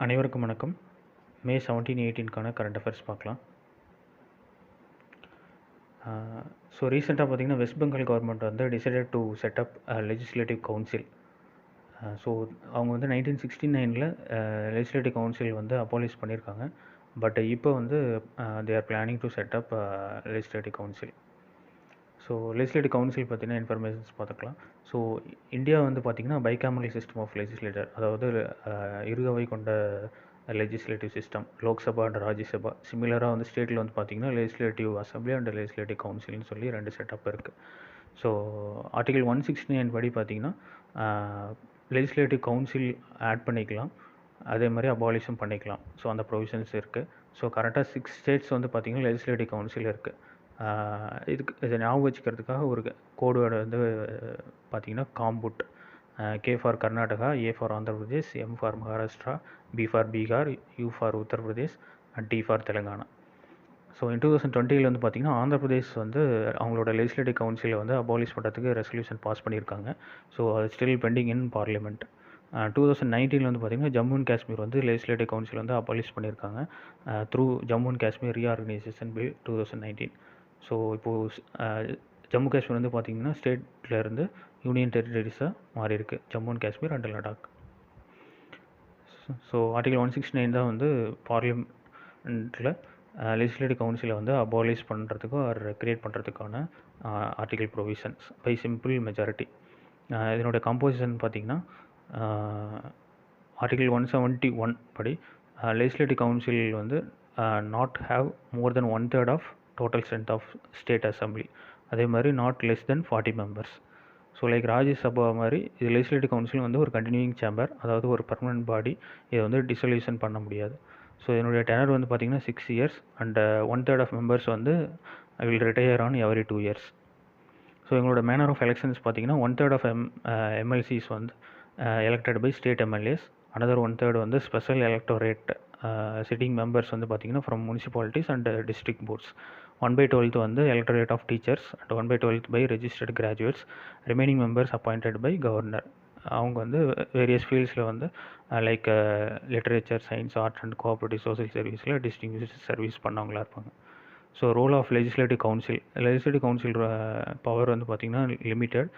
அனைவருக்கும் வணக்கம். மே 17, 18க்கான கரண்ட் அஃபேர்ஸ் பார்க்கலாம். ஸோ ரீசெண்டாக பார்த்தீங்கன்னா வெஸ்ட் பெங்கால் கவர்மெண்ட் வந்து decided to set up legislative council. So அவங்க வந்து 1969 லெஜிஸ்லேட்டிவ் கவுன்சில் வந்து அபாலிஷ் பண்ணியிருக்காங்க. பட் இப்போ வந்து they are planning to set up legislative council. So legislative council பற்றின இன்ஃபர்மேஷன்ஸ் பார்த்துக்கலாம். ஸோ இந்தியா வந்து பார்த்திங்கன்னா பைகாமரல் சிஸ்டம் ஆஃப் லெஜிஸ்லேட்டர், அதாவது இருகவை கொண்ட legislative system, Lok Sabha and Rajya Sabha. சிமிலராக வந்து ஸ்டேட்டில் வந்து பார்த்திங்கன்னா லெஜிஸ்லேட்டிவ் அசம்பிளி அண்ட் லெஜிஸ்லேட்டிவ் கவுன்சில்னு சொல்லி 2 செட்டப் இருக்குது. ஸோ ஆர்டிகல் 169 படி பார்த்திங்கன்னா லெஜிஸ்லேட்டிவ் கவுன்சில் ஆட் பண்ணிக்கலாம், அதே மாதிரி அபாலிஷும் பண்ணிக்கலாம். ஸோ அந்த ப்ரொவிஷன்ஸ் இருக்குது. ஸோ கரெக்டாக 6 ஸ்டேட்ஸ் வந்து பார்த்திங்கன்னா லெஜிஸ்லேட்டிவ் கவுன்சில் இருக்குது. இதை ஞாபகம் வச்சுக்கிறதுக்காக ஒரு கோடு வேர்டு வந்து பார்த்திங்கன்னா compute. K for Karnataka, A for Andhra Pradesh, M for Maharashtra, B for Bihar, U for Uttar Pradesh and T for Telangana. So in 2020 வந்து பார்த்திங்கன்னா ஆந்திர பிரதேஷ் வந்து அவங்களோட லெஜிஸ்லேட்டிவ் கவுன்சிலை வந்து அபாலிஷ் பண்ணுறதுக்கு ரெசல்யூஷன் பாஸ் பண்ணியிருக்காங்க. ஸோ அது ஸ்டில் பெண்டிங் இன் பார்லிமெண்ட். 2019 வந்து பார்த்திங்கன்னா ஜம்மு அண்ட் காஷ்மீர் வந்து லெஜிஸ்லேட்டிவ் கவுன்சில் வந்து அபாலிஷ் பண்ணியிருக்காங்க through Jammu and Kashmir reorganisation bill 2019. So இப்போது ஜம்மு காஷ்மீர் வந்து பார்த்திங்கன்னா ஸ்டேட்லேருந்து யூனியன் டெரிட்டரிஸாக மாறி இருக்குது, Jammu and Kashmir and Ladakh. So article 169 தான் வந்து பார்லிமெண்ட்டில் லெஜிஸ்லேட்டிவ் கவுன்சிலை வந்து அபாலிஷ் பண்ணுறதுக்கோ ஆர் கிரியேட் பண்ணுறதுக்கான article provisions by simple majority. இதனோட கம்போசிஷன் பார்த்திங்கன்னா ஆர்டிகல் 171 படி லெஜிஸ்லேட்டிவ் கவுன்சில் வந்து not have more then 1/3 of total strength of state assembly, அதே மாதிரி not less then 40 members. So like Rajya Sabha மாதிரி இது லெஜிஸ்லேட்டிவ் கவுன்சில் வந்து ஒரு கண்டினியூயிங் சேம்பர், அதாவது ஒரு பர்மனன்ட் பாடி. இதை வந்து டிசொல்யூஷன் பண்ண முடியாது. ஸோ இதனுடைய டெனர் வந்து பார்த்திங்கன்னா 6 years அண்ட் 1/3 ஆஃப் மெம்பர்ஸ் வந்து will retire on every 2 years. So எங்களோட மேனர் ஆஃப் எலெக்ஷன்ஸ் பார்த்திங்கன்னா 1/3 ஆஃப் எம்எல்சிஸ் வந்து elected by state MLAs, another 1/3 வந்து ஸ்பெஷல் எலக்டோரேட் சிட்டிங் மெம்பர்ஸ் வந்து பார்த்திங்கன்னா from municipalities and district boards. 1/12 வந்து electorate of teachers and 1/12 by registered graduates. Remaining members appointed by governor. அவங்க வந்து various ஃபீல்ட்ஸில் வந்து like literature, science, art and cooperative social சர்வீஸில் distinguished service பண்ணவங்களா இருப்பாங்க. So role of legislative council power வந்து பார்த்திங்கன்னா லிமிட்டட்.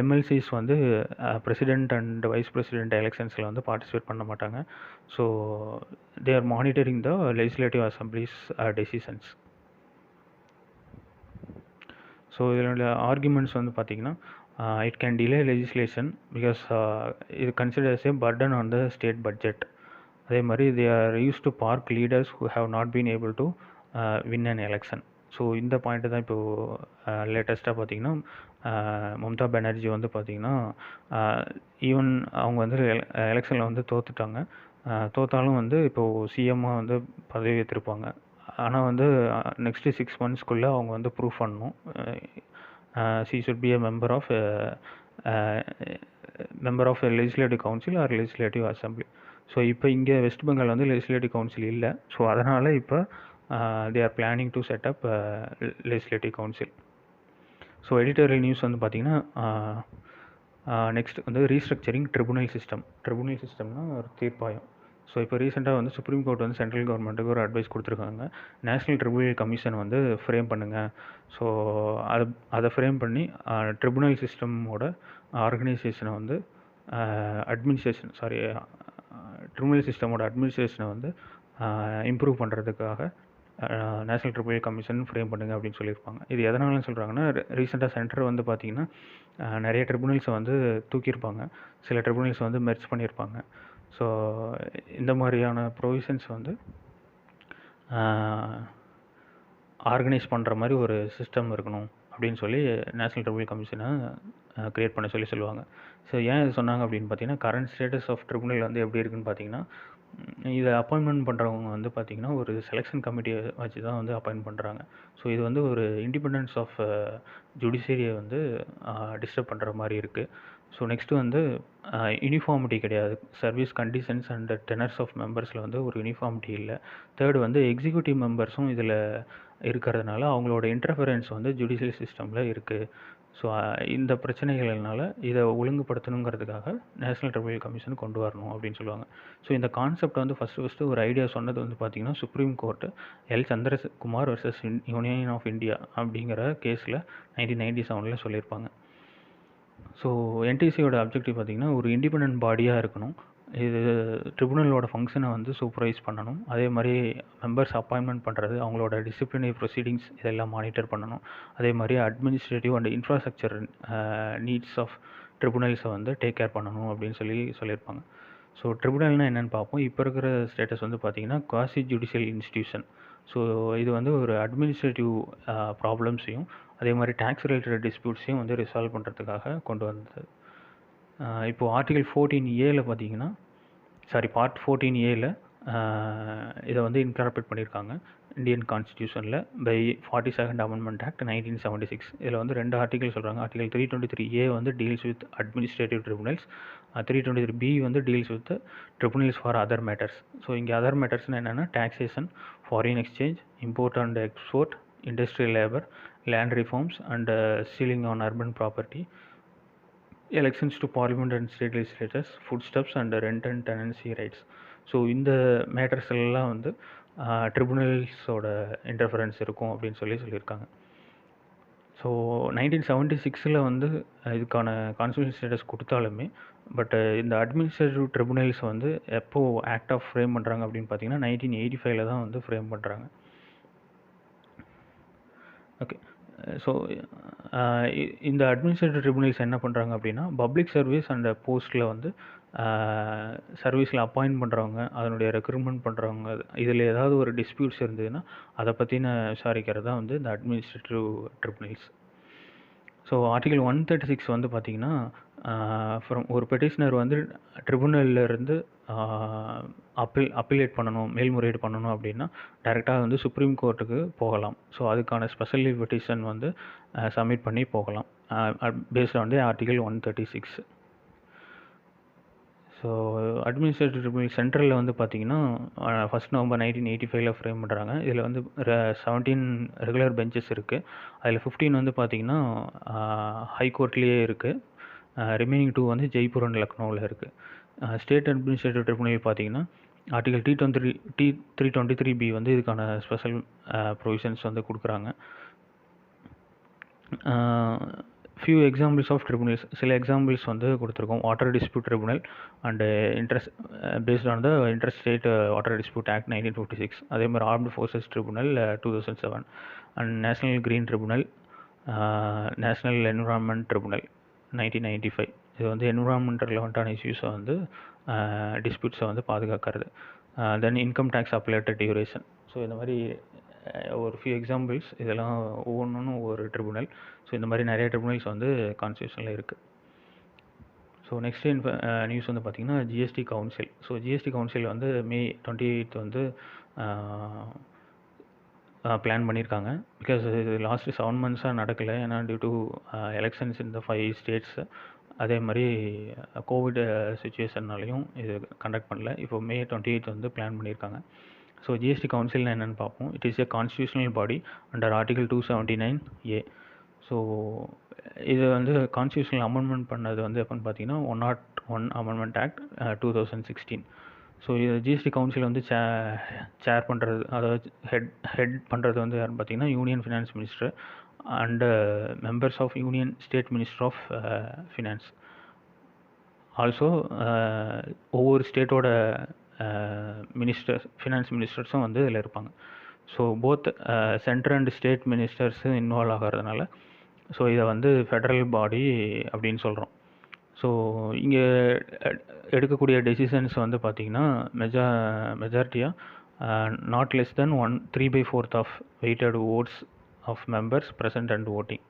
எம்எல்சிஸ் வந்து பிரசிடெண்ட் அண்ட் வைஸ் பிரசிடெண்ட் எலெக்ஷன்ஸில் வந்து பார்ட்டிசிபேட் பண்ண மாட்டாங்க. So they are monitoring the legislative assemblies decisions. So இதனுடைய ஆர்குமெண்ட்ஸ் வந்து பார்த்திங்கன்னா it can delay legislation because இது considers a burden on the state budget. அதே மாதிரி they are use to park leaders who have not been able to win an election. So இந்த point தான் இப்போது லேட்டஸ்ட்டாக பார்த்திங்கன்னா மம்தா பானர்ஜி வந்து பார்த்திங்கன்னா ஈவன் அவங்க வந்து எலெக்ஷனில் வந்து தோற்றாலும் வந்து இப்போது சிஎம்மாக வந்து பதவி ஏற்றிருப்பாங்க. ஆனால் வந்து நெக்ஸ்ட்டு 6 monthsக்குள்ளே அவங்க வந்து ப்ரூவ் பண்ணணும் she should be a member of a legislative council or legislative assembly. So இப்போ இங்கே வெஸ்ட் பெங்கால் வந்து லெஜிஸ்லேட்டிவ் கவுன்சில் இல்லை. ஸோ அதனால் இப்போ they are planning to set up legislative council. So editorial news வந்து பார்த்திங்கன்னா நெக்ஸ்ட் வந்து ரீஸ்ட்ரக்சரிங் ட்ரிபுனல் சிஸ்டம்னா ஒரு தீர்ப்பாயம். ஸோ இப்போ ரீசெண்டாக வந்து சுப்ரீம் கோர்ட் வந்து சென்ட்ரல் கவர்மெண்ட்டுக்கு ஒரு அட்வைஸ் கொடுத்துருக்காங்க. நேஷ்னல் ட்ரிபுனல் கமிஷன் வந்து ஃப்ரேம் பண்ணுங்கள். ஸோ அதை ஃப்ரேம் பண்ணி ட்ரிபுனல் சிஸ்டமோட ஆர்கனைசேஷனை வந்து ட்ரிபுனல் சிஸ்டமோட அட்மினிஸ்ட்ரேஷனை வந்து இம்ப்ரூவ் பண்ணுறதுக்காக நேஷ்னல் ட்ரிபுனல் கமிஷன் ஃப்ரேம் பண்ணுங்க அப்படின்னு சொல்லியிருப்பாங்க. இது எதனாலன்னு சொல்கிறாங்கன்னா ரீசெண்டாக சென்டர் வந்து பார்த்திங்கன்னா நிறைய ட்ரிபுனல்ஸை வந்து தூக்கியிருப்பாங்க, சில ட்ரிபுனல்ஸ் வந்து மெர்ஜ் பண்ணியிருப்பாங்க. ஸோ இந்த மாதிரியான ப்ரொவிஷன்ஸ் வந்து ஆர்கனைஸ் பண்ணுற மாதிரி ஒரு சிஸ்டம் இருக்கணும் அப்படின்னு சொல்லி நேஷ்னல் ட்ரிபுனல் கமிஷனை க்ரியேட் பண்ண சொல்லுவாங்க. ஸோ ஏன் இது சொன்னாங்க அப்படின்னு பார்த்தீங்கன்னா கரண்ட் ஸ்டேட்டஸ் ஆஃப் ட்ரிபுனல் வந்து எப்படி இருக்குன்னு பார்த்தீங்கன்னா இதை அப்பாயின்மெண்ட் பண்ணுறவங்க வந்து பார்த்திங்கன்னா ஒரு செலெக்ஷன் கமிட்டியை வச்சு தான் வந்து அப்பாயின்ட் பண்ணுறாங்க. ஸோ இது வந்து ஒரு இண்டிபெண்டன்ஸ் ஆஃப் ஜுடிஷியரியை வந்து டிஸ்டர்ப் பண்ணுற மாதிரி இருக்குது. ஸோ நெக்ஸ்ட்டு வந்து யூனிஃபார்மிட்டி கிடையாது, சர்வீஸ் கண்டிஷன்ஸ் அண்ட் டெனர்ஸ் ஆஃப் மெம்பர்ஸில் வந்து ஒரு யூனிஃபார்மிட்டி இல்லை. தேர்டு வந்து எக்ஸிக்யூட்டிவ் மெம்பர்ஸும் இதில் இருக்கிறதுனால அவங்களோட இன்டர்ஃபரன்ஸ் வந்து ஜுடிஷியல் சிஸ்டமில் இருக்குது. ஸோ இந்த பிரச்சனைகள்னால இதை ஒழுங்குபடுத்தணுங்கிறதுக்காக நேஷனல் ட்ரிபியூனல் கமிஷன் கொண்டு வரணும் அப்படின்னு சொல்லுவாங்க. ஸோ இந்த கான்செப்ட் வந்து ஃபஸ்ட்டு ஒரு ஐடியா சொன்னது வந்து பார்த்திங்கன்னா supreme court L Chandrakumar versus union of India அப்படிங்கிற கேஸில் 1997 சொல்லியிருப்பாங்க. ஸோ என்டிசியோட அப்ஜெக்டிவ் பார்த்திங்கன்னா ஒரு இண்டிபெண்ட் பாடியாக இருக்கணும். இது ட்ரிபுனலோட ஃபங்க்ஷனை வந்து சூப்பர்வைஸ் பண்ணணும். அதே மாதிரி மெம்பர்ஸ் அப்பாயின்மெண்ட் பண்ணுறது, அவங்களோட டிசிப்ளினரி ப்ரொசீடிங்ஸ் இதெல்லாம் மானிட்டர் பண்ணணும். அதே மாதிரி administrative and infrastructure needs of ட்ரிபுனல்ஸை வந்து டேக் கேர் பண்ணணும் அப்படின்னு சொல்லியிருப்பாங்க. ஸோ ட்ரிபுனல்னால் என்னென்னு பார்ப்போம். இப்போ இருக்கிற ஸ்டேட்டஸ் வந்து பார்த்திங்கன்னா குவாசி ஜுடிஷியல் இன்ஸ்டிடியூஷன். ஸோ இது வந்து ஒரு அட்மினிஸ்ட்ரேட்டிவ் ப்ராப்ளம்ஸையும் அதே மாதிரி டேக்ஸ் ரிலேட்டட் டிஸ்பியூட்ஸையும் வந்து ரிசால்வ் பண்ணுறதுக்காக கொண்டு வந்தது. இப்போது ஆர்டிகல் 14A பார்த்தீங்கன்னா பார்ட் 14A இதை வந்து இன்கார்பரேட் பண்ணியிருக்காங்க இந்தியன் கான்ஸ்டியூஷனில் பை 42nd அமெண்ட்மெண்ட் ஆக்ட் 1976. இதில் வந்து 2 ஆர்டிகல் சொல்கிறாங்க. ஆர்டிகல் 323A வந்து deals with administrative tribunals, 323B வந்து deals with tribunals for other matters. So இங்கே அதர் மேட்டர்ஸ்னால் என்னென்னா taxation, foreign exchange, import and export, industrial labour, land reforms and ceiling on urban property, elections to parliament and state legislators, foodstuffs and rent and tenancy rights. So இந்த matters எல்லாம் வந்து ட்ரிபுனல்ஸோட interference இருக்கும் அப்படின்னு சொல்லியிருக்காங்க. So 1976 வந்து இதுக்கான constitution status கொடுத்தாலுமே but இந்த அட்மினிஸ்ட்ரேட்டிவ் ட்ரிபுனல்ஸ் வந்து எப்போது ஆக்ட் ஆஃப் ஃப்ரேம் பண்ணுறாங்க அப்படின்னு பார்த்தீங்கன்னா 1985 தான் வந்து ஃப்ரேம் பண்ணுறாங்க. ஓகே. ஸோ இந்த அட்மினிஸ்ட்ரேட்டிவ் ட்ரிபுனல்ஸ் என்ன பண்ணுறாங்க அப்படின்னா பப்ளிக் சர்வீஸ் அண்ட் போஸ்ட்டில் வந்து சர்வீஸில் அப்பாயிண்ட் பண்ணுறவங்க, அதனுடைய ரெக்ரூட்மெண்ட் பண்ணுறவங்க, இதில் ஏதாவது ஒரு டிஸ்பியூட்ஸ் இருந்ததுன்னா அதை பற்றின விசாரிக்கிறது தான் வந்து இந்த அட்மினிஸ்ட்ரேட்டிவ் ட்ரிபுனல்ஸ். ஸோ ஆர்டிகல் 136 வந்து பார்த்திங்கன்னா ஃப்ரம் ஒரு பெட்டிஷனர் வந்து ட்ரிபுனல்லேருந்து அப்பீலேட் பண்ணணும், மேல்முறையீடு பண்ணணும் அப்படின்னா டைரெக்டாக வந்து சுப்ரீம் கோர்ட்டுக்கு போகலாம். ஸோ அதுக்கான ஸ்பெஷல் பெட்டிஷன் வந்து சப்மிட் பண்ணி போகலாம் based on the article 136. So administrative tribunal சென்ட்ரலில் வந்து பார்த்திங்கன்னா 1 நவம்பர் 1985 ஃப்ரேம் பண்ணுறாங்க. இதில் வந்து 17 ரெகுலர் பெஞ்சஸ் இருக்குது. அதில் 15 வந்து பார்த்திங்கன்னா ஹைகோர்ட்லேயே இருக்குது. ரிமைனிங் 2 வந்து ஜெய்ப்பூர் அண்ட் லக்னோவில் இருக்குது. ஸ்டேட் அட்மினிஸ்ட்ரேட்டிவ் ட்ரிபுனல் பார்த்திங்கன்னா ஆர்டிகல் 323B வந்து இதுக்கான ஸ்பெஷல் ப்ரொவிஷன்ஸ் வந்து கொடுக்குறாங்க. ஃபியூ எக்ஸாம்பிள்ஸ் ஆஃப் ட்ரிபுனல்ஸ், சில எக்ஸாம்பிள்ஸ் வந்து கொடுத்துருக்கோம். Water dispute tribunal and based on the inter state water dispute act 1956. அதே மாதிரி armed forces tribunal 2007 and national green tribunal, national environment tribunal 1995. இது வந்து என்விரான்மெண்ட் ரிலவெண்ட்டான இஷ்யூஸை வந்து டிஸ்பியூட்ஸை வந்து பாதுகாக்கிறது. தென் இன்கம் டேக்ஸ் அப்பலேட்டட் டியூரேஷன். ஸோ இந்த மாதிரி ஒரு ஃபியூ எக்ஸாம்பிள்ஸ், இதெல்லாம் ஒவ்வொன்றும் ஒவ்வொரு ட்ரிபுனல். ஸோ இந்த மாதிரி நிறைய ட்ரிபுனல்ஸ் வந்து கான்ஸ்டியூஷனில் இருக்குது. ஸோ நெக்ஸ்ட் நியூஸ் வந்து பார்த்திங்கன்னா GST council. So GST council வந்து May 28 வந்து பிளான் பண்ணியிருக்காங்க. பிகாஸ் இது லாஸ்ட்டு 7 months நடக்கலை. ஏன்னா டியூ டு எலெக்ஷன்ஸ் இந்த 5 states, அதே மாதிரி கோவிட் சுச்சுவேஷன்னாலையும் இது கண்டக்ட் பண்ணல. இப்போ May 28 வந்து பிளான் பண்ணியிருக்காங்க. ஸோ ஜிஎஸ்டி கவுன்சில்னா என்னென்னு பார்ப்போம். It is a constitutional body under article 279A. So இது வந்து கான்ஸ்டியூஷனல் அமெண்ட்மெண்ட் பண்ணது வந்து எப்போன்னு பார்த்தீங்கன்னா 101 அமெண்ட்மெண்ட் ஆக்ட் 2016. ஸோ இது ஜிஎஸ்டி கவுன்சில் வந்து சேர் பண்ணுறது, அதாவது ஹெட் பண்ணுறது வந்து யாருன்னு பார்த்தீங்கன்னா union finance minister and members of union state minister of finance. Also ஒவ்வொரு ஸ்டேட்டோட ஃபினான்ஸ் மினிஸ்டர்ஸும் வந்து இதில் இருப்பாங்க. So both central and state மினிஸ்டர்ஸும் இன்வால்வ் ஆகிறதுனால ஸோ இதை வந்து ஃபெடரல் பாடி அப்படின்னு சொல்கிறோம். ஸோ இங்கே எடுக்கக்கூடிய டெசிஷன்ஸ் வந்து பார்த்திங்கன்னா மெஜாரிட்டியாக not less than 3/4 of weighted votes of members present and voting.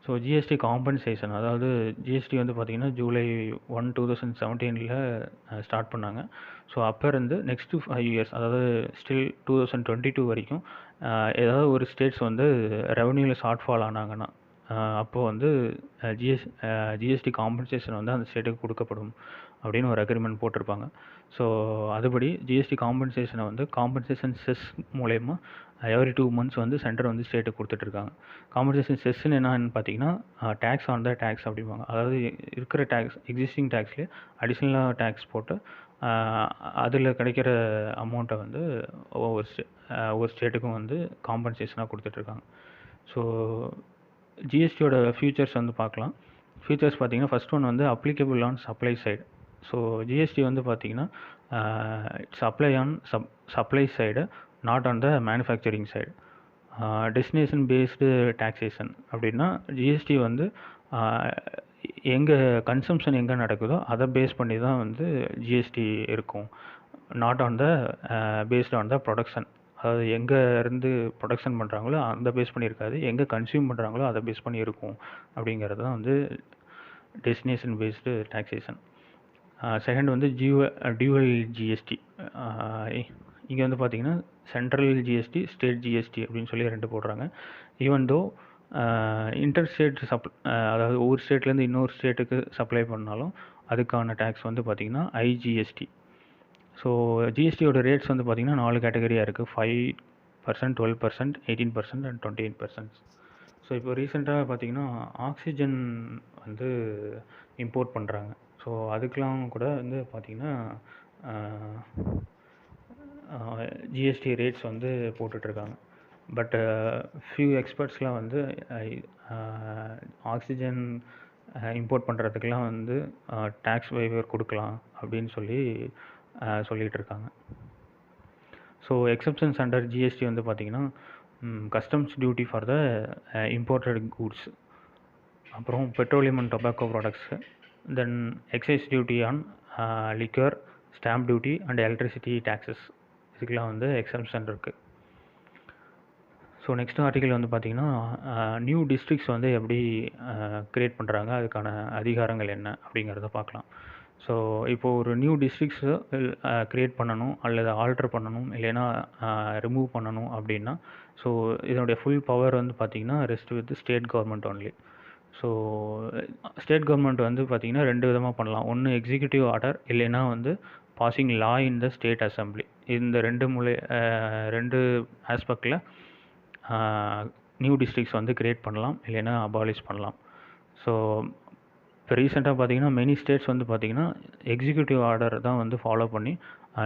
So GST compensation, அதாவது ஜிஎஸ்டி வந்து பார்த்திங்கன்னா July 1, 2017 ஸ்டார்ட் பண்ணாங்க. ஸோ அப்போ இருந்து நெக்ஸ்ட்டு 5 years, அதாவது ஸ்டில் 2022 வரைக்கும் ஏதாவது ஒரு ஸ்டேட்ஸ் வந்து ரெவன்யூவில் ஷார்ட் ஃபால் ஆனாங்கன்னா அப்போது வந்து ஜிஎஸ்டி காம்பன்சேஷன் வந்து அந்த ஸ்டேட்டுக்கு கொடுக்கப்படும் அப்படின்னு ஒரு அக்ரிமெண்ட் போட்டிருப்பாங்க. ஸோ அதுபடி ஜிஎஸ்டி காம்பன்சேஷனை வந்து காம்பன்சேஷன் செஸ் மூலயமா எவ்ரி 2 மந்த்ஸ் வந்து சென்டர் வந்து ஸ்டேட்டுக்கு கொடுத்துட்ருக்காங்க. காம்பன்சேஷன் செஸ்ன்னு என்னன்னு பார்த்தீங்கன்னா டேக்ஸ் ஆன் த டேக்ஸ் அப்படிம்பாங்க. அதாவது இருக்கிற டேக்ஸ் எக்ஸிஸ்டிங் டேக்ஸ்லேயே அடிஷ்னலாக டேக்ஸ் போட்டு அதில் கிடைக்கிற அமௌண்ட்டை வந்து ஒவ்வொரு ஸ்டேட்டுக்கும் வந்து காம்பன்சேஷனாக கொடுத்துட்ருக்காங்க. ஸோ ஜிஎஸ்டியோட ஃபியூச்சர்ஸ் வந்து பார்க்கலாம். ஃபியூச்சர்ஸ் பார்த்தீங்கன்னா ஃபஸ்ட் ஒன் வந்து applicable on supply side. So GST வந்து பார்த்தீங்கன்னா it's apply on supply side, not on the manufacturing side. Destination based taxation அப்படின்னா ஜிஎஸ்டி வந்து எங்கே கன்சம்ஷன் எங்கே நடக்குதோ அதை பேஸ் பண்ணி தான் வந்து ஜிஎஸ்டி இருக்கும், not on the based on the production. அதாவது எங்கே இருந்து ப்ரொடக்ஷன் பண்ணுறாங்களோ அந்த பேஸ் பண்ணி இருக்காது, எங்கே கன்சியூம் பண்ணுறாங்களோ அதை பேஸ் பண்ணி இருக்கும் அப்படிங்கிறது தான் வந்து டெஸ்டினேஷன் பேஸ்டு டாக்ஸேஷன். செகண்ட் வந்து டியூவல் ஜிஎஸ்டி. இங்கே வந்து பார்த்திங்கன்னா சென்ட்ரல் ஜிஎஸ்டி, ஸ்டேட் ஜிஎஸ்டி அப்படின்னு சொல்லி 2 போடுறாங்க. ஈவன் தோ இன்டர் ஸ்டேட் அதாவது ஒவ்வொரு ஸ்டேட்லேருந்து இன்னொரு ஸ்டேட்டுக்கு சப்ளை பண்ணாலும் அதுக்கான டேக்ஸ் வந்து பார்த்திங்கன்னா ஐஜிஎஸ்டி. ஸோ ஜிஎஸ்டியோட ரேட்ஸ் வந்து பார்த்திங்கன்னா 4 கேட்டகரியாக இருக்குது: 5%, 12%, 18% அண்ட் 28%. ஸோ இப்போ ரீசெண்டாக பார்த்திங்கன்னா ஆக்சிஜன் வந்து இம்போர்ட் பண்ணுறாங்க. ஸோ அதுக்கெலாம் கூட வந்து பார்த்திங்கன்னா ஜிஎஸ்டி ரேட்ஸ் வந்து போட்டுட்ருக்காங்க. பட் ஃபியூ எக்ஸ்பர்ட்ஸ்லாம் வந்து ஆக்சிஜன் இம்போர்ட் பண்ணுறதுக்கெலாம் வந்து டேக்ஸ் வைவர் கொடுக்கலாம் அப்படின்னு சொல்லிகிட்டு இருக்காங்க. ஸோ எக்ஸப்ஷன்ஸ் அண்டர் ஜிஎஸ்டி வந்து பார்த்திங்கன்னா customs duty for the imported goods, அப்புறம் petroleum and tobacco products, then excise duty on liquor, stamp duty and electricity taxes, இதுக்கெலாம் வந்து எக்ஸம்ஷன் இருக்குது. ஸோ நெக்ஸ்ட் ஆர்டிக்கல் வந்து பார்த்திங்கன்னா நியூ டிஸ்ட்ரிக்ஸ் வந்து எப்படி க்ரியேட் பண்ணுறாங்க, அதுக்கான அதிகாரங்கள் என்ன அப்படிங்கிறத பார்க்கலாம். ஸோ இப்போது ஒரு நியூ டிஸ்ட்ரிக்ஸை க்ரியேட் பண்ணணும் அல்லது ஆல்ட்ரு பண்ணணும் இல்லைன்னா ரிமூவ் பண்ணணும் அப்படின்னா ஸோ இதனுடைய ஃபுல் பவர் வந்து பார்த்திங்கன்னா rest with state government only. So state government வந்து பார்த்திங்கன்னா 2 விதமாக பண்ணலாம். ஒன்று எக்ஸிக்யூட்டிவ் ஆர்டர், இல்லைன்னா வந்து passing law in the state assembly. இந்த 2 ஆஸ்பெக்டில் நியூ டிஸ்ட்ரிக்ஸ் வந்து க்ரியேட் பண்ணலாம், இல்லைன்னா அபாலிஷ் பண்ணலாம். ஸோ இப்போ ரீசெண்டாக பார்த்திங்கன்னா மெனி ஸ்டேட்ஸ் வந்து பார்த்திங்கன்னா எக்ஸிக்யூட்டிவ் ஆர்டர் தான் வந்து ஃபாலோ பண்ணி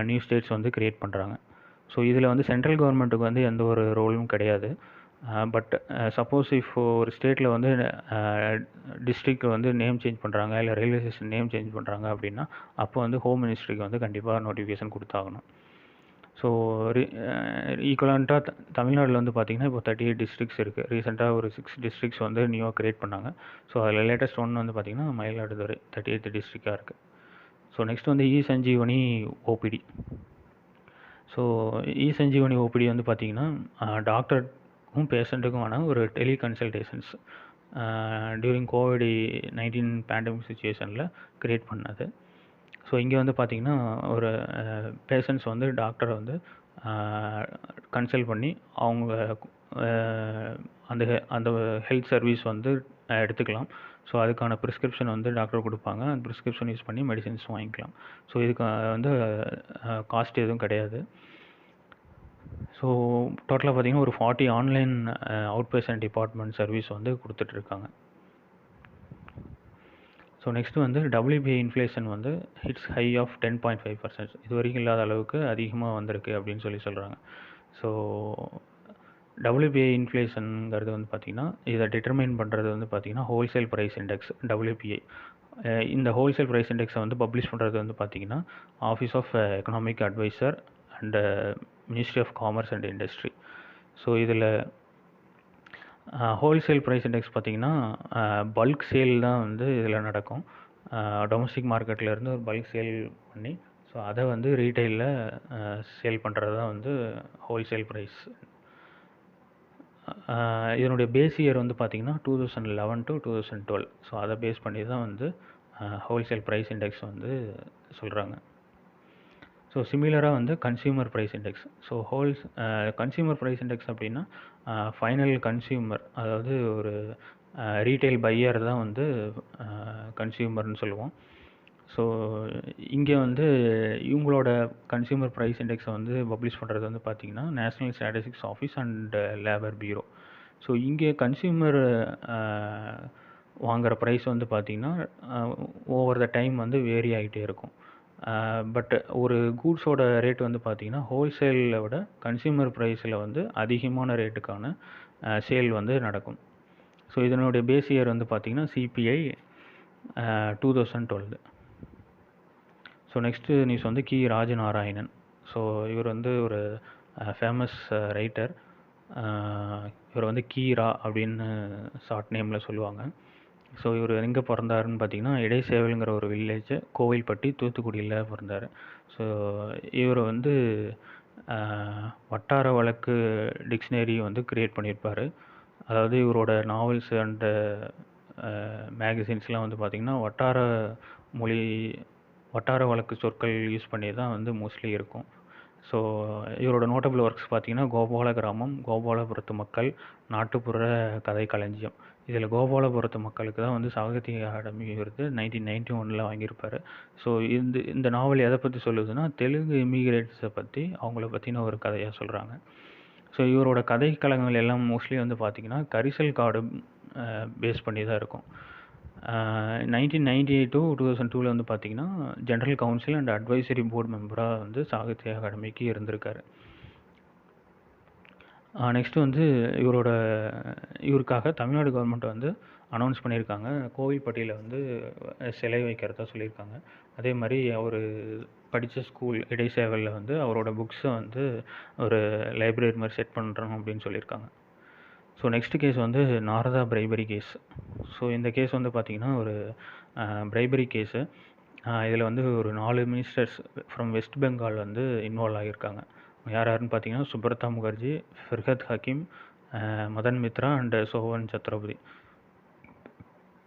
நியூ ஸ்டேட்ஸ் வந்து க்ரியேட் பண்ணுறாங்க. ஸோ இதில் வந்து சென்ட்ரல் கவர்மெண்ட்டுக்கு வந்து எந்த ஒரு ரோலும் கிடையாது. பட் சப்போஸ் இப்போ ஒரு ஸ்டேட்டில் வந்து டிஸ்ட்ரிக்ட் வந்து நேம் சேஞ்ச் பண்ணுறாங்க, இல்லை ரயில்வே ஸ்டேஷன் நேம் சேஞ்ச் பண்ணுறாங்க அப்படின்னா அப்போ வந்து ஹோம் மினிஸ்ட்ரிக்கு வந்து கண்டிப்பாக நோட்டிஃபிகேஷன் கொடுத்தாகணும். ஸோ ஈக்குவலண்ட்டாக தமிழ்நாட்டில் வந்து பார்த்திங்கன்னா இப்போ 38 டிஸ்ட்ரிக்ஸ் இருக்குது. ரீசெண்டாக ஒரு 6 டிஸ்ட்ரிக்ஸ் வந்து நியூவாக க்ரியேட் பண்ணாங்க. ஸோ அதில் லேட்டஸ்ட் ஒன்று வந்து பார்த்திங்கன்னா மயிலாடுதுறை 38 டிஸ்ட்ரிக்டாக இருக்குது. ஸோ நெக்ஸ்ட் வந்து இ சஞ்சீவனி ஓபிடி. ஸோ இ சஞ்சீவனி ஓபிடி வந்து பார்த்திங்கன்னா டாக்டருக்கும் பேஷண்ட்டுக்குமான ஒரு டெலி கன்சல்டேஷன்ஸ் டியூரிங் COVID-19 பேண்டமிக் சுச்சுவேஷனில் க்ரியேட் பண்ணது. ஸோ இங்கே வந்து பார்த்திங்கன்னா ஒரு பேஷண்ட்ஸ் வந்து டாக்டரை வந்து கன்சல்ட் பண்ணி அவங்க அந்த ஹெல்த் சர்வீஸ் வந்து எடுத்துக்கலாம். ஸோ அதுக்கான ப்ரிஸ்கிரிப்ஷன் வந்து டாக்டர் கொடுப்பாங்க. அந்த ப்ரிஸ்கிரிப்ஷன் யூஸ் பண்ணி மெடிசின்ஸ் வாங்கிக்கலாம். ஸோ இதுக்கு வந்து காஸ்ட் எதுவும் கிடையாது. ஸோ டோட்டலாக பார்த்திங்கன்னா ஒரு 40 online out patient department service வந்து கொடுத்துட்ருக்காங்க. ஸோ நெக்ஸ்ட்டு வந்து WPI இன்ஃப்ளேஷன் வந்து ஹிட்ஸ் ஹை ஆஃப் 10.5%. இது வரைக்கும் இல்லாத அளவுக்கு அதிகமாக வந்திருக்கு அப்படின்னு சொல்கிறாங்க. ஸோ WPI இன்ஃப்ளேஷனுங்கிறது வந்து பார்த்திங்கன்னா இதை டிட்டர்மைன் பண்ணுறது வந்து பார்த்திங்கன்னா ஹோல்சேல் ப்ரைஸ் இண்டெக்ஸ் WPI. இந்த ஹோல்சேல் ப்ரைஸ் இண்டெக்ஸை வந்து பப்ளிஷ் பண்ணுறது வந்து பார்த்திங்கன்னா office of economic adviser and ministry of commerce and industry. So இதில் ஹோல்சேல் ப்ரைஸ் இண்டெக்ஸ் பார்த்திங்கன்னா பல்க் சேல் தான் வந்து இதில் நடக்கும். டொமஸ்டிக் மார்க்கெட்லேருந்து ஒரு பல்க் சேல் பண்ணி ஸோ அதை வந்து ரீட்டெயிலில் சேல் பண்ணுறது தான் வந்து ஹோல்சேல் ப்ரைஸ். இதனுடைய பேஸ் இயர் வந்து பார்த்திங்கன்னா 2011 to 2012. ஸோ அதை பேஸ் பண்ணி தான் வந்து ஹோல்சேல் ப்ரைஸ் இண்டெக்ஸ் வந்து சொல்கிறாங்க. ஸோ சிமிலராக வந்து consumer price index. So consumer price index அப்படின்னா ஃபைனல் கன்சியூமர், அதாவது ஒரு ரீட்டைல் பையர் தான் வந்து கன்சியூமர்னு சொல்லுவோம். ஸோ இங்கே வந்து இவங்களோட கன்சியூமர் ப்ரைஸ் இண்டெக்ஸை வந்து பப்ளிஷ் பண்ணுறது வந்து பார்த்திங்கன்னா national statistics office and labour bureau. So இங்கே கன்சியூமர் வாங்குகிற ப்ரைஸ் வந்து பார்த்திங்கன்னா ஓவர் த டைம் வந்து வேரி ஆகிட்டே இருக்கும். பட் ஒரு கூட்ஸோட ரேட் வந்து பார்த்திங்கன்னா ஹோல்சேலில் விட கன்சியூமர் ப்ரைஸில் வந்து அதிகமான ரேட்டுக்கான சேல் வந்து நடக்கும். ஸோ இதனுடைய பேஸ் இயர் வந்து பார்த்திங்கன்னா சிபிஐ 2012. ஸோ நெக்ஸ்ட்டு நியூஸ் வந்து கி ராஜநாராயணன். ஸோ இவர் வந்து ஒரு ஃபேமஸ் ரைட்டர். இவர் வந்து கீரா அப்படின்னு ஷார்ட் நேமில் சொல்லுவாங்க. ஸோ இவர் எங்கே பிறந்தாருன்னு பார்த்தீங்கன்னா இடைச்சேவல்ங்கிற ஒரு வில்லேஜ், கோவில்பட்டி, தூத்துக்குடியில் பிறந்தார். ஸோ இவர் வந்து வட்டார வழக்கு டிக்ஷனரி வந்து க்ரியேட் பண்ணியிருப்பார். அதாவது இவரோட நாவல்ஸ் அண்டு மேகசின்ஸ்லாம் வந்து பார்த்திங்கன்னா வட்டார வழக்கு சொற்கள் யூஸ் பண்ணி தான் வந்து மோஸ்ட்லி இருக்கும். ஸோ இவரோட நோட்டபிள் ஒர்க்ஸ் பார்த்திங்கன்னா கோபால கிராமம், கோபாலபுரத்து மக்கள், நாட்டுப்புற கதை களஞ்சியம். இதில் கோபாலபுரத்து மக்களுக்கு தான் வந்து சாகித்ய அகாடமி விருது 1991 வாங்கியிருப்பார். ஸோ இந்த நாவல் எதை பற்றி சொல்லுதுன்னா தெலுங்கு இமிகிரேட்ஸை பற்றி, அவங்கள பற்றின ஒரு கதையாக சொல்கிறாங்க. ஸோ இவரோட கதைக்களங்கள் எல்லாம் மோஸ்ட்லி வந்து பார்த்திங்கன்னா கரிசல் காடு பேஸ் பண்ணி தான் இருக்கும். 1998 to 2002 வந்து பார்த்திங்கன்னா general council and advisory board மெம்பராக வந்து சாகித்ய அகாடமிக்கு இருந்திருக்காரு. நெக்ஸ்ட்டு வந்து இவருக்காக தமிழ்நாடு கவர்மெண்ட் வந்து அனௌன்ஸ் பண்ணியிருக்காங்க. கோவில்பட்டியில் வந்து சிலை வைக்கிறதா சொல்லியிருக்காங்க. அதே மாதிரி அவர் படித்த ஸ்கூல் இடைச்சேவலில் வந்து அவரோட புக்ஸை வந்து ஒரு லைப்ரரி மாதிரி செட் பண்ணுறோம் அப்படின்னு சொல்லியிருக்காங்க. ஸோ நெக்ஸ்ட் கேஸ் வந்து நாரதா பிரைபரி கேஸ். ஸோ இந்த கேஸ் வந்து பார்த்திங்கன்னா ஒரு பிரைபரி கேஸு. இதில் வந்து ஒரு 4 மினிஸ்டர்ஸ் ஃப்ரம் வெஸ்ட் பெங்கால் வந்து இன்வால்வ் ஆகியிருக்காங்க. யாருன்னு பார்த்தீங்கன்னா சுப்ரதா முகர்ஜி, ஃபிர்ஹத் ஹக்கீம், மதன் மித்ரா அண்டு சோவன் சத்ரபதி.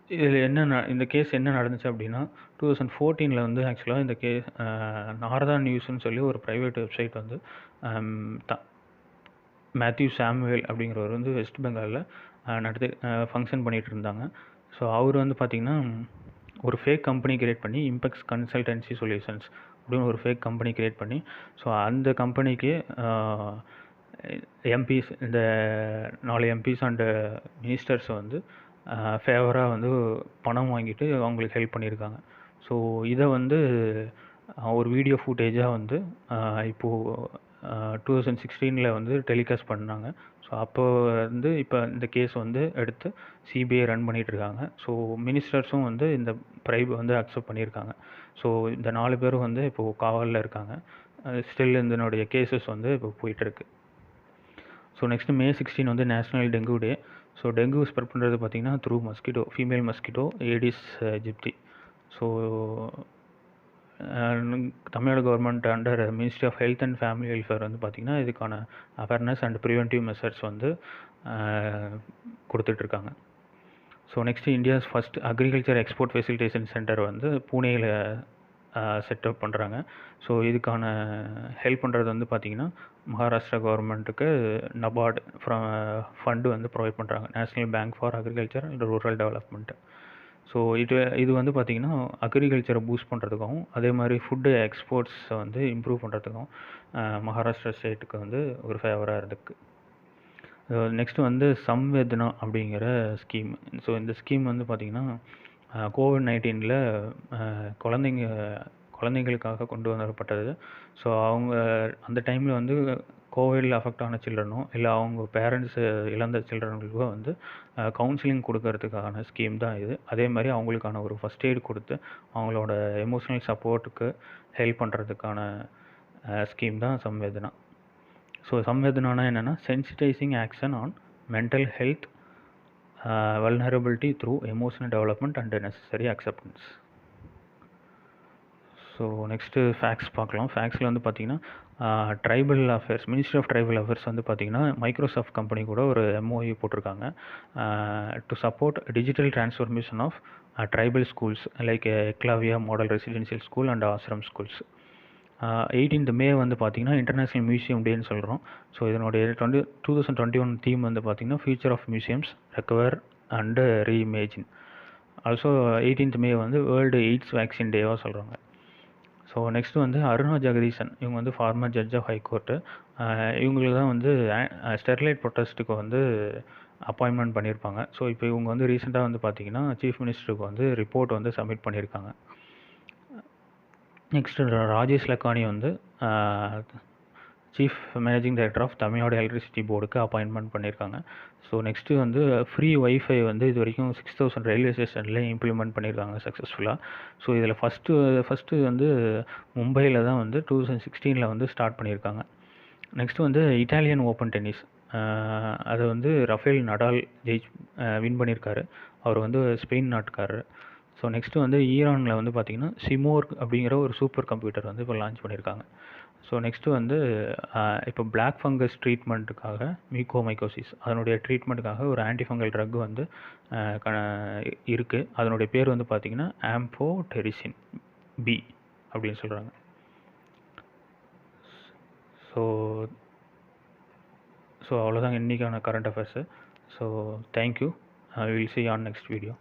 இதில் இந்த கேஸ் என்ன நடந்துச்சு அப்படின்னா 2014 வந்து ஆக்சுவலாக இந்த கேஸ் நாரதா நியூஸ்ன்னு சொல்லி ஒரு ப்ரைவேட் வெப்சைட் வந்து மேத்யூ சாமுவேல் அப்படிங்கிறவர் வந்து வெஸ்ட் பெங்காலில் ஃபங்க்ஷன் பண்ணிகிட்டு இருந்தாங்க. ஸோ அவர் வந்து பார்த்திங்கன்னா ஒரு ஃபேக் கம்பெனி க்ரியேட் பண்ணி இம்பெக்ஸ் கன்சல்டன்சி சொல்யூஷன்ஸ் அப்படின்னு ஒரு ஃபேக் கம்பெனி க்ரியேட் பண்ணி, ஸோ அந்த கம்பெனிக்கு எம்பிஸ், இந்த 4 எம்பிஸ் அண்டு மினிஸ்டர்ஸ் வந்து ஃபேவராக வந்து பணம் வாங்கிட்டு அவங்களுக்கு ஹெல்ப் பண்ணியிருக்காங்க. ஸோ இதை வந்து ஒரு வீடியோ ஃபுட்டேஜாக வந்து இப்போது 2016 வந்து டெலிகாஸ்ட் பண்ணாங்க. ஸோ அப்போ வந்து இப்போ இந்த கேஸ் வந்து எடுத்து சிபிஐ ரன் பண்ணிகிட்ருக்காங்க. ஸோ மினிஸ்டர்ஸும் வந்து இந்த ப்ரைப் வந்து அக்செப்ட் பண்ணியிருக்காங்க. ஸோ இந்த 4 பேரும் வந்து இப்போது காவலில் இருக்காங்க. ஸ்டில் இதனுடைய கேசஸ் வந்து இப்போ போயிட்டுருக்கு. ஸோ நெக்ஸ்ட்டு May 16 வந்து national dengue day. So dengue spread பண்ணுறது பார்த்திங்கன்னா through mosquito, female mosquito aedes aegypti. So Tamil Nadu government under ministry of health and family welfare வந்து பார்த்திங்கன்னா இதுக்கான அவேர்னஸ் அண்ட் ப்ரிவென்டிவ் மெஷர்ஸ் வந்து கொடுத்துட்ருக்காங்க. So next India's first agriculture export facilitation centre வந்து பூனேயில் set up பண்ணுறாங்க. ஸோ இதுக்கான ஹெல்ப் பண்ணுறது வந்து பார்த்திங்கன்னா மகாராஷ்டிரா கவர்மெண்ட்டுக்கு நபார்டு ஃபண்டு வந்து ப்ரொவைட் பண்ணுறாங்க, national bank for agriculture and rural development. So இது வந்து பார்த்திங்கன்னா அக்ரிகல்ச்சரை பூஸ்ட் பண்ணுறதுக்கும் அதே மாதிரி ஃபுட்டு எக்ஸ்போர்ட்ஸை வந்து இம்ப்ரூவ் பண்ணுறதுக்கும் மகாராஷ்டிரா ஸ்டேட்டுக்கு வந்து ஒரு ஃபேவராக இருக்குது. நெக்ஸ்ட்டு வந்து சம்வேதனா அப்படிங்கிற ஸ்கீம். ஸோ இந்த ஸ்கீம் வந்து பார்த்திங்கன்னா COVID-19 குழந்தைங்களுக்காக கொண்டு வரப்பட்டது. ஸோ அவங்க அந்த டைமில் வந்து கோவிடில் அஃபெக்ட் ஆன சில்ட்ரனோ இல்லை அவங்க பேரண்ட்ஸு இழந்த சில்ட்ரனுக்கோ வந்து கவுன்சிலிங் கொடுக்கறதுக்கான ஸ்கீம் தான் இது. அதே மாதிரி அவங்களுக்கான ஒரு ஃபஸ்ட் எய்ட் கொடுத்து அவங்களோட எமோஷ்னல் சப்போர்ட்டுக்கு ஹெல்ப் பண்ணுறதுக்கான ஸ்கீம் தான் சம்வேதனா. ஸோ சம்வேதனானா என்னென்னா sensitizing action on mental health vulnerability through emotional development and necessary acceptance. So next facts பார்க்கலாம். ஃபேக்ஸில் வந்து பார்த்திங்கன்னா tribal affairs, ministry of tribal affairs வந்து பார்த்திங்கன்னா மைக்ரோசாஃப்ட் கம்பெனி கூட ஒரு MOU போட்டிருக்காங்க to support digital transformation of tribal schools like Eklavya model residential school and ashram schools. 18th May வந்து பார்த்திங்கன்னா இன்டர்நேஷ்னல் மியூசியம் டேன்னு சொல்கிறோம். ஸோ இதனுடைய 2021 தீம் வந்து பார்த்திங்கன்னா future of museums recover and reimagine. Also 18th May வந்து வேர்ல்டு எய்ட்ஸ் வேக்சின் டேவாக சொல்கிறாங்க. So next வந்து அருணா ஜெகதீசன், இவங்க வந்து ஃபார்மர் ஜட்ஜ் ஆஃப் ஹைகோர்ட்டு. இவங்களுக்கு தான் வந்து ஸ்டெர்லைட் ப்ரொட்டஸ்ட்டுக்கு வந்து அப்பாயின்மெண்ட் பண்ணியிருப்பாங்க. ஸோ இப்போ இவங்க வந்து ரீசெண்டாக வந்து பார்த்திங்கன்னா சீஃப் மினிஸ்டருக்கு வந்து ரிப்போர்ட் வந்து சப்மிட் பண்ணியிருக்காங்க. நெக்ஸ்ட்டு ராஜேஷ் லக்கானி வந்து chief managing director of Tamil Nadu electricity போர்டுக்கு அப்பாயின்மெண்ட் பண்ணியிருக்காங்க. ஸோ நெக்ஸ்ட்டு வந்து ஃப்ரீ ஒய்ஃபை வந்து இது வரைக்கும் 6000 ரயில்வே ஸ்டேஷன்லேயே இம்ப்ளிமெண்ட் பண்ணியிருக்காங்க சக்ஸஸ்ஃபுல்லாக. ஸோ இதில் ஃபஸ்ட்டு வந்து மும்பையில் தான் வந்து 2016 வந்து ஸ்டார்ட் பண்ணியிருக்காங்க. நெக்ஸ்ட்டு வந்து இட்டாலியன் ஓப்பன் டென்னிஸ், அது வந்து ரஃபேல் நடால் வின் பண்ணியிருக்காரு. அவர் வந்து ஸ்பெயின் நாட்டுக்காரர். ஸோ நெக்ஸ்ட்டு வந்து ஈரானில் வந்து பார்த்திங்கன்னா சிமோர்க் அப்படிங்கிற ஒரு சூப்பர் கம்ப்யூட்டர் வந்து இப்போ லான்ச் பண்ணியிருக்காங்க. ஸோ நெக்ஸ்ட்டு வந்து இப்போ பிளாக் ஃபங்கஸ் ட்ரீட்மெண்ட்டுக்காக மியூகோமைகோசிஸ் அதனுடைய ட்ரீட்மெண்ட்டுக்காக ஒரு ஆன்டிஃபங்கல் ட்ரக் வந்து இருக்குது. அதனுடைய பேர் வந்து பார்த்திங்கன்னா ஆம்போடெரிசின் பி அப்படின்னு சொல்கிறாங்க. ஸோ அவ்வளோதாங்க இன்றைக்கான current affairs. So thank you. Will see you on next video.